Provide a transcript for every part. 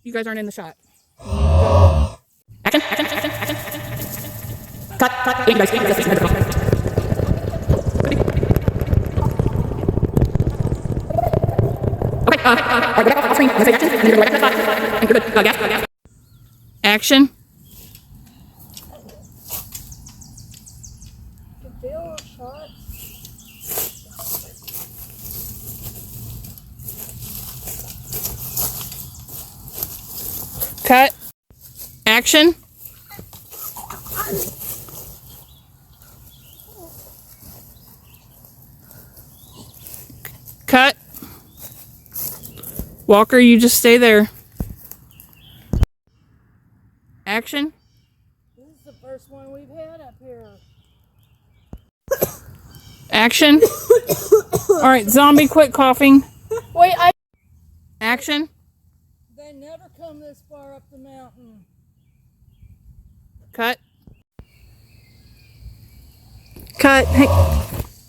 You guys aren't in the shot. Go. Action. Cut. Yeah, you guys. Okay, alright, go back off screen. I'm gonna say action, and you're gonna go back to the spot. And you're good. Gas. Action. Cut. Action. Cut. Walker, you just stay there. Action. This is the first one we've had up here. Action. Alright, zombie, quit coughing. Wait, Action. They never come this far up the mountain. Cut. Cut. Hey.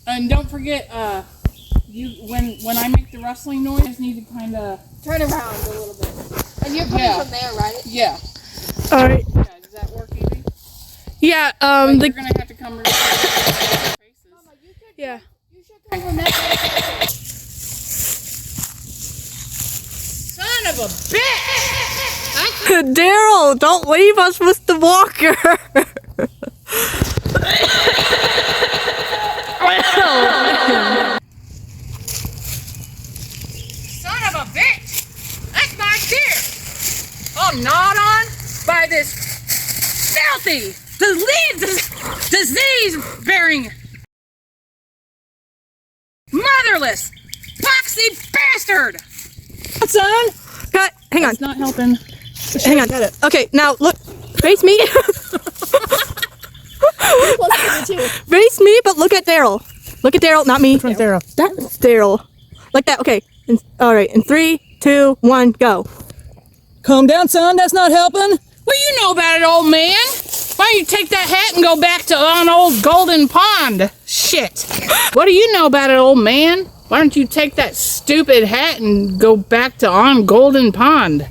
And don't forget, when I make the rustling noise, you just need to kind of Turn around a little bit. And you're coming from there, right? Yeah. All right. Yeah. Does that work easy? Yeah. But you're gonna have to come. Mama, Yeah. you should come from that way. Son of a bitch! Daryl, don't leave us with the walker. Son of a bitch! That's my deer! I'm gnawed on by this filthy, disease-bearing, motherless, poxy bastard! Son. Cut. Hang on. It's not helping. Hang on. Okay, now look. Face me. Face me, but look at Daryl. Look at Daryl, not me. From Daryl. That's Daryl. Like that. Okay. All right. In 3, 2, 1, go. Calm down, son. That's not helping. Well, you know about it, old man. Why don't you take that hat and go back to on old Golden Pond? Shit. What do you know about it, old man? Why don't you take that stupid hat and go back to on Golden Pond?